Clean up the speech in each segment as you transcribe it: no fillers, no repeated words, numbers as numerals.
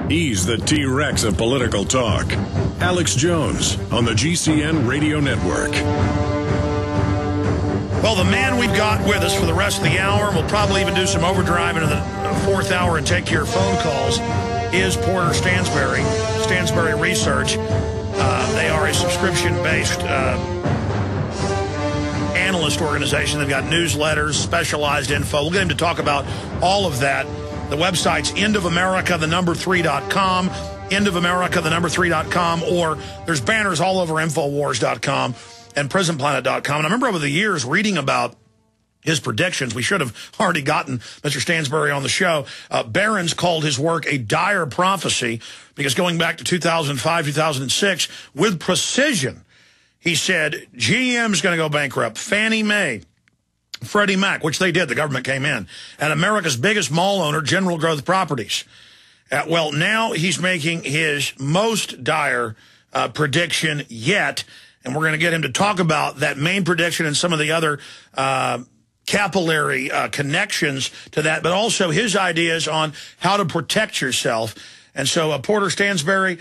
He's the T-Rex of political talk. Alex Jones on the GCN Radio Network. Well, the man we've got with us for the rest of the hour, we'll probably even do some overdrive into the fourth hour and take your phone calls, is Porter Stansberry, Stansberry Research. They are a subscription-based analyst organization. They've got newsletters, specialized info. We'll get him to talk about all of that. The website's endofamerica3.com, endofamerica3.com, or there's banners all over Infowars.com and PrisonPlanet.com. And I remember over the years reading about his predictions. We should have already gotten Mr. Stansberry on the show. Barron's called his work a dire prophecy because going back to 2005, 2006, with precision, he said GM's going to go bankrupt, Fannie Mae, Freddie Mac, which they did, the government came in, and America's biggest mall owner, General Growth Properties. Well, now he's making his most dire prediction yet, and we're going to get him to talk about that main prediction and some of the other capillary connections to that, but also his ideas on how to protect yourself. And so Porter Stansberry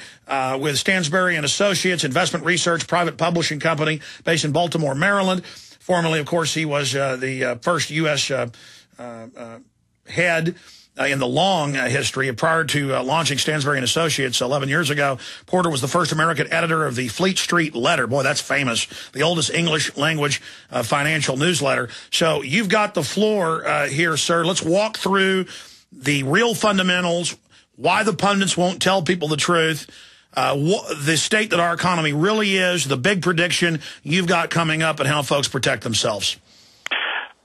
with Stansberry and Associates, investment research, private publishing company based in Baltimore, Maryland. Formerly, of course, he was the first U.S. Head in the long history. Prior to launching Stansberry and Associates 11 years ago, Porter was the first American editor of the Fleet Street Letter. Boy, that's famous. The oldest English language financial newsletter. So you've got the floor here, sir. Let's walk through the real fundamentals, why the pundits won't tell people the truth, the state that our economy really is, the big prediction you've got coming up, and how folks protect themselves.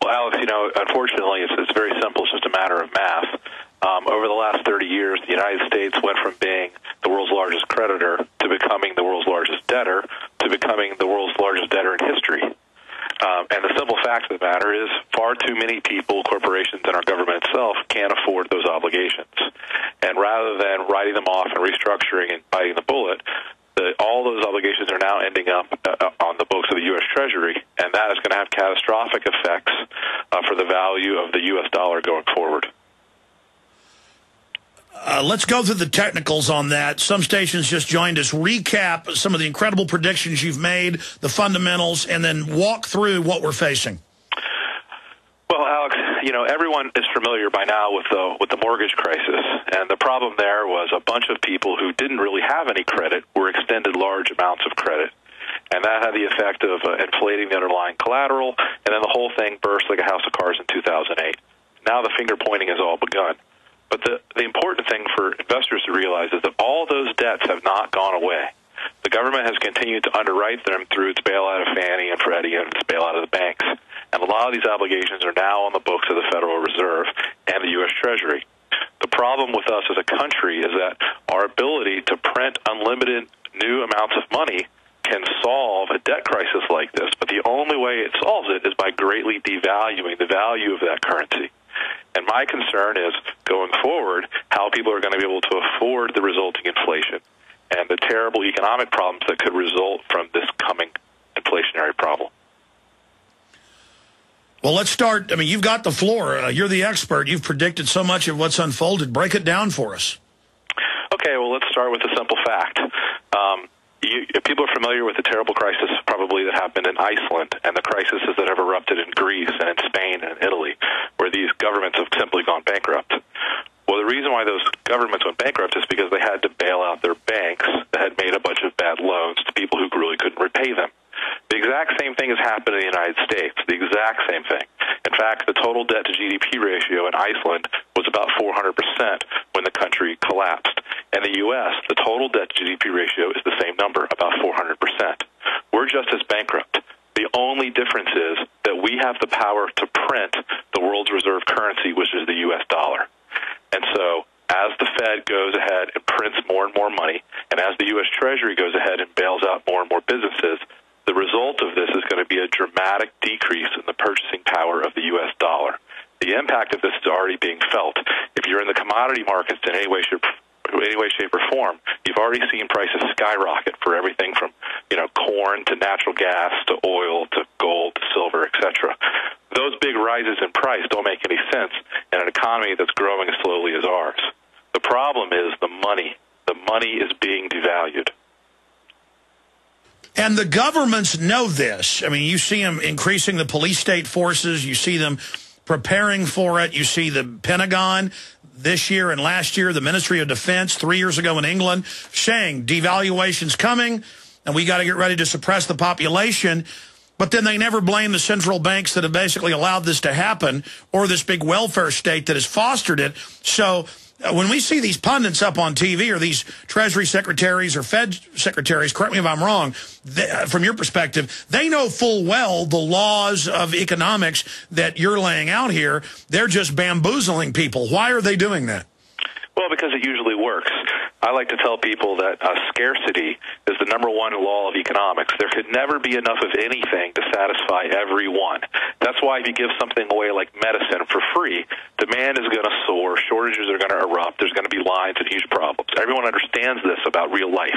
Well, Alex, you know, unfortunately, it's very simple. It's just a matter of math. Over the last 30 years, the United States went from being the world's largest creditor to becoming the world's largest debtor to becoming the world's largest debtor in history. And the simple fact of the matter is far too many people, corporations, and our government itself can't afford those obligations. And rather than writing them off and restructuring and biting the bullet, all those obligations are now ending up on the books of the U.S. Treasury, and that is going to have catastrophic effects for the value of the U.S. dollar going forward. Let's go through the technicals on that. Some stations just joined us. Recap some of the incredible predictions you've made, the fundamentals, and then walk through what we're facing. Well, Alex, you know, everyone is familiar by now with the mortgage crisis, and the problem there was a bunch of people who didn't really have any credit were extended large amounts of credit, and that had the effect of inflating the underlying collateral, and then the whole thing burst like a house of cards in 2008. Now the finger pointing has all begun. But the important thing for investors to realize is that all those debts have not gone away. The government has continued to underwrite them through its bailout of Fannie and Freddie and its bailout of the banks. And a lot of these obligations are now on the books of the Federal Reserve and the U.S. Treasury. The problem with us as a country is that our ability to print unlimited new amounts of money can solve a debt crisis like this, but the only way it solves it is by greatly devaluing the value of that currency. And my concern is, going forward, how people are going to be able to afford the resulting inflation and the terrible economic problems that could result from this coming inflationary problem. Well, let's start. I mean, you've got the floor. You're the expert. You've predicted so much of what's unfolded. Break it down for us. Okay, well, let's start with a simple fact. People are familiar with the terrible crisis probably that happened in Iceland and the crises that have erupted in Greece and in Spain and Italy, where these governments have simply gone bankrupt. Well, the reason why those governments went bankrupt is because they had to bail out their banks that had made a bunch of bad loans to people who really couldn't repay them. The exact same thing has happened in the United States, the exact same thing. In fact, the total debt to GDP ratio in Iceland was about 400% when the country collapsed. In the U.S., the total debt to GDP ratio is the same number, about 400%. We're just as bankrupt. The only difference is that we have the power to print the world's reserve currency, which is the U.S. dollar. And so as the Fed goes ahead and prints more and more money, and as the U.S. Treasury goes ahead and bails out more and more businesses, the result of this is going to be a dramatic decrease in the purchasing power of the U.S. dollar. The impact of this is already being felt. If you're in the commodity markets in any way, shape, or form, you've already seen prices skyrocket for everything from, corn to natural gas to oil to gold to silver, etc. Those big rises in price don't make any sense in an economy that's growing as slowly as ours. The problem is the money. The money is being devalued. And the governments know this. I mean, you see them increasing the police state forces. You see them preparing for it. You see the Pentagon this year and last year, the Ministry of Defense 3 years ago in England, saying devaluation's coming and we got to get ready to suppress the population. But then they never blame the central banks that have basically allowed this to happen or this big welfare state that has fostered it. So when we see these pundits up on TV or these Treasury secretaries or Fed secretaries, correct me if I'm wrong, from your perspective, they know full well the laws of economics that you're laying out here. They're just bamboozling people. Why are they doing that? Well, because it usually works. I like to tell people that scarcity is the #1 law of economics. There could never be enough of anything to satisfy everyone. That's why if you give something away like medicine for free, demand is going to soar, shortages are going to erupt, there's going to be lines and huge problems. Everyone understands this about real life.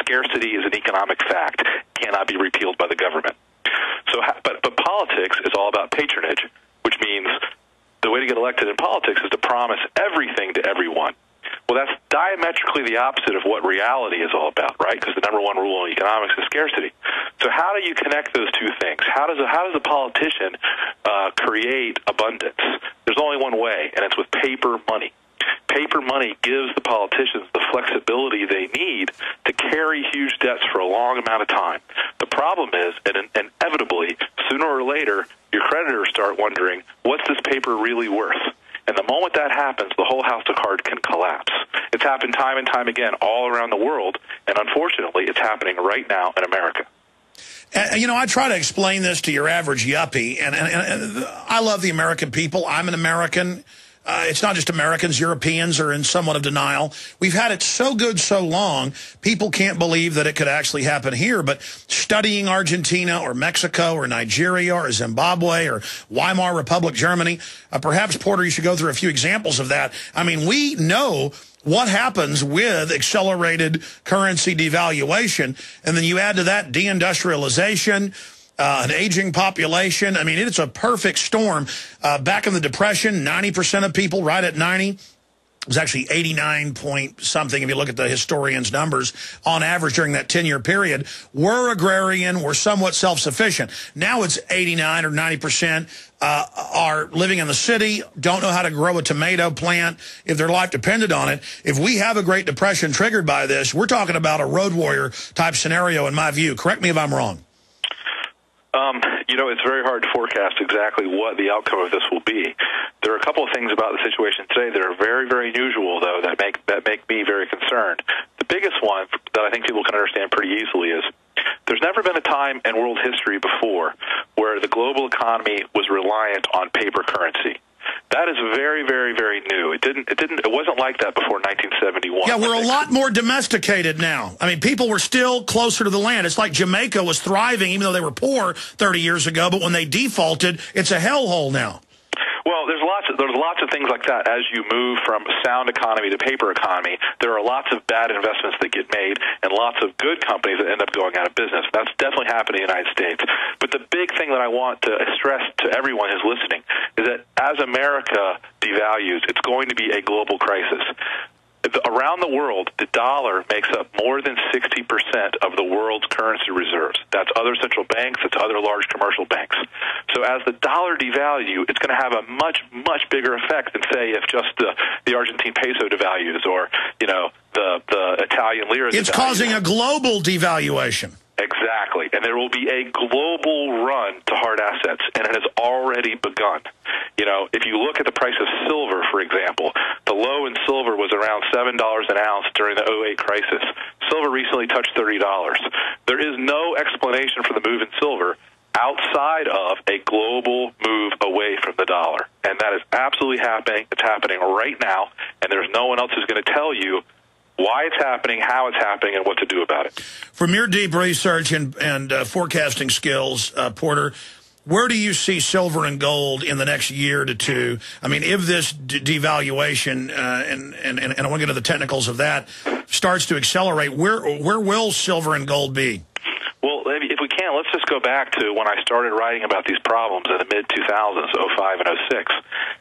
Scarcity is an economic fact, cannot be repealed by the government. So, but politics is all about patronage, which means the way to get elected in politics is to promise everything to everyone. Well, that's diametrically the opposite of what reality is all about, right? Because the #1 rule in economics is scarcity. So how do you connect those two things? How does a politician create abundance? There's only one way, and it's with paper money. Paper money gives the politicians the flexibility they need to carry huge debts for a long amount of time. The problem is, and inevitably, sooner or later, your creditors start wondering, what's this paper really worth? And the moment that happens, the whole house of cards can collapse. It's happened time and time again all around the world, and unfortunately, it's happening right now in America. And, you know, I try to explain this to your average yuppie, and I love the American people. I'm an American. It's not just Americans. Europeans are in somewhat of denial. We've had it so good so long, people can't believe that it could actually happen here. But studying Argentina or Mexico or Nigeria or Zimbabwe or Weimar Republic, Germany, perhaps, Porter, you should go through a few examples of that. I mean, we know what happens with accelerated currency devaluation. And then you add to that deindustrialization, an aging population. I mean, it's a perfect storm. Back in the Depression, 90% of people, right at 90, it was actually 89 point something, if you look at the historians' numbers, on average during that 10-year period, were agrarian, were somewhat self-sufficient. Now it's 89 or 90% are living in the city, don't know how to grow a tomato plant if their life depended on it. If we have a Great Depression triggered by this, we're talking about a road warrior type scenario, in my view. Correct me if I'm wrong. You know, it's very hard to forecast exactly what the outcome of this will be. There are a couple of things about the situation today that are very, very unusual, though, that make me very concerned. The biggest one that I think people can understand pretty easily is there's never been a time in world history before where the global economy was reliant on paper currency. That is very, very, very new. It wasn't like that before 1971. Yeah, we're a lot more domesticated now. I mean, people were still closer to the land. It's like Jamaica was thriving even though they were poor 30 years ago, but when they defaulted, it's a hellhole now. Well, there's lots of things like that. As you move from sound economy to paper economy, there are lots of bad investments that get made and lots of good companies that end up going out of business. That's definitely happening in the United States. But the big thing that I want to stress to everyone who's listening is that as America devalues, it's going to be a global crisis. Around the world, the dollar makes up more than 60% of the world's currency reserves. That's other central banks, it's other large commercial banks. So as the dollar devalues, it's going to have a much, much bigger effect than, say, if just the Argentine peso devalues or, you know, the Italian lira devalues. It's causing a global devaluation. Exactly. And there will be a global run to hard assets, and it has already begun. You know, if you look at the price of silver, for example, the low in silver was around $7 an ounce during the 2008 crisis. Silver recently touched $30. There is no explanation for the move in silver outside of a global move away from the dollar. And that is absolutely happening. It's happening right now, and there's no one else who's going to tell you why it's happening, how it's happening, and what to do about it. From your deep research and forecasting skills, Porter, where do you see silver and gold in the next year to two? I mean, if this devaluation, and I want to get to the technicals of that, starts to accelerate, where will silver and gold be? Well, if we can, let's just go back to when I started writing about these problems in the mid-2000s, 05 and 06.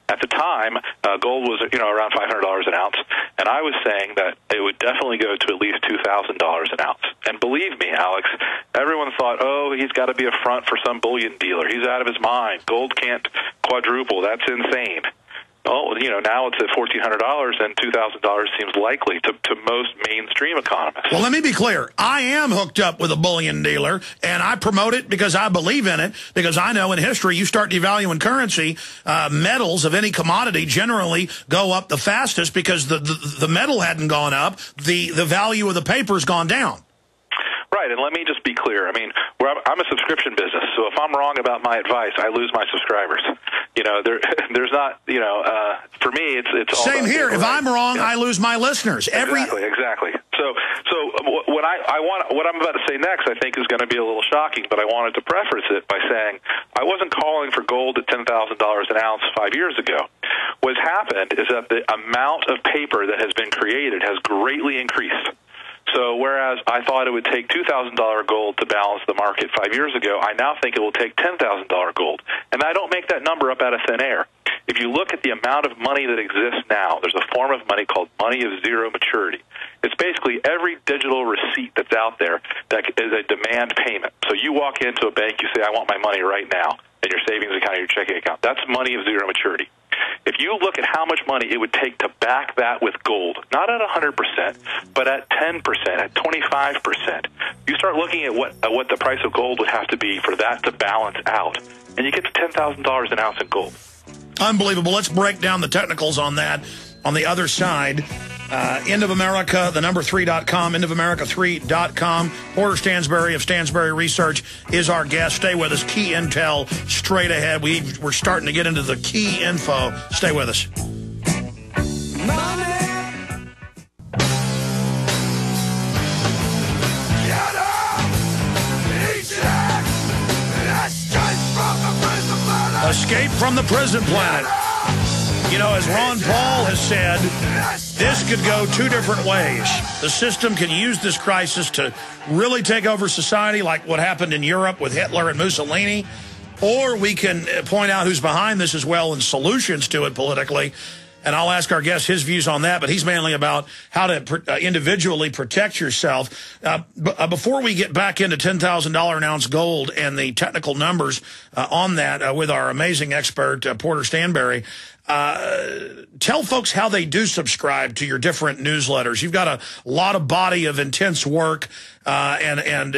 At the time, gold was around $500 an ounce, and I was saying that it would definitely go to at least $2,000 an ounce. And believe me, Alex, everyone thought, oh, he's got to be a front for some bullion dealer. He's out of his mind. Gold can't quadruple. That's insane. Well, now it's at $1,400, and $2,000 seems likely to most mainstream economists. Well, let me be clear. I am hooked up with a bullion dealer, and I promote it because I believe in it, because I know in history you start devaluing currency, metals of any commodity generally go up the fastest because the metal hadn't gone up, the value of the paper's gone down. Right, and let me just be clear. I mean, I'm a subscription business, so if I'm wrong about my advice, I lose my subscribers. There's not, for me, it's all same here. If I'm wrong, yeah. I lose my listeners. Exactly. So what I'm about to say next, I think, is going to be a little shocking, but I wanted to preface it by saying I wasn't calling for gold at $10,000 an ounce 5 years ago. What's happened is that the amount of paper that has been created has greatly increased. So whereas I thought it would take $2,000 gold to balance the market 5 years ago, I now think it will take $10,000 gold. And I don't make that number up out of thin air. If you look at the amount of money that exists now, there's a form of money called money of zero maturity. It's basically every digital receipt that's out there that is a demand payment. So you walk into a bank, you say, I want my money right now, in your savings account or your checking account. That's money of zero maturity. If you look at how much money it would take to back that with gold, not at 100%, but at 10%, at 25%, you start looking at what the price of gold would have to be for that to balance out, and you get to $10,000 an ounce in gold. Unbelievable. Let's break down the technicals on that on the other side. End of America, the number 3.com, endofamerica3.com. Porter Stansberry of Stansberry Research is our guest. Stay with us. Key intel straight ahead. We're starting to get into the key info. Stay with us. Escape from the prison planet. As Ron Paul has said, this could go two different ways. The system can use this crisis to really take over society, like what happened in Europe with Hitler and Mussolini, or we can point out who's behind this as well and solutions to it politically. And I'll ask our guest his views on that, but he's mainly about how to individually protect yourself. Before we get back into $10,000 an ounce gold and the technical numbers on that with our amazing expert, Porter Stansberry, tell folks how they do subscribe to your different newsletters. You've got a lot of body of intense work and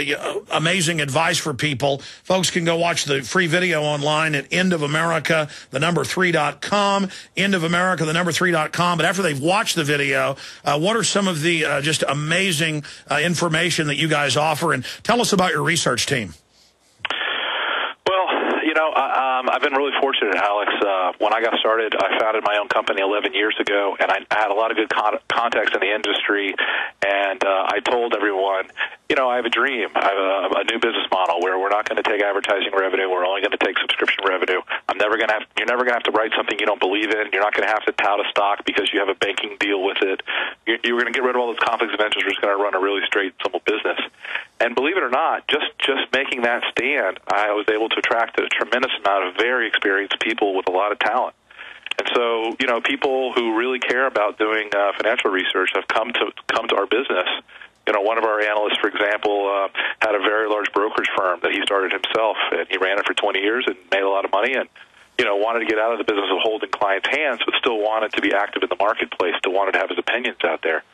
amazing advice for people. Folks can go watch the free video online at endofamerica, the number 3.com, endofamerica, the number 3.com. But after they've watched the video, what are some of the just amazing information that you guys offer? And tell us about your research team. I've been really fortunate, Alex. When I got started, I founded my own company 11 years ago, and I had a lot of good contacts in the industry, and I told everyone, I have a dream. I have a new business model where we're not going to take advertising revenue. We're only going to take subscription revenue. You're never going to have to write something you don't believe in. You're not going to have to tout a stock because you have a banking deal with it. You're going to get rid of all those conflicts of interest. We're just going to run a really straight, simple business. And believe it or not, just making that stand, I was able to attract a tremendous amount of very experienced people with a lot of talent. And so, people who really care about doing financial research have come to our business. One of our analysts, for example, had a very large brokerage firm that he started himself, and he ran it for 20 years and made a lot of money, and wanted to get out of the business of holding clients' hands, but still wanted to be active in the marketplace, still wanted to have his opinions out there.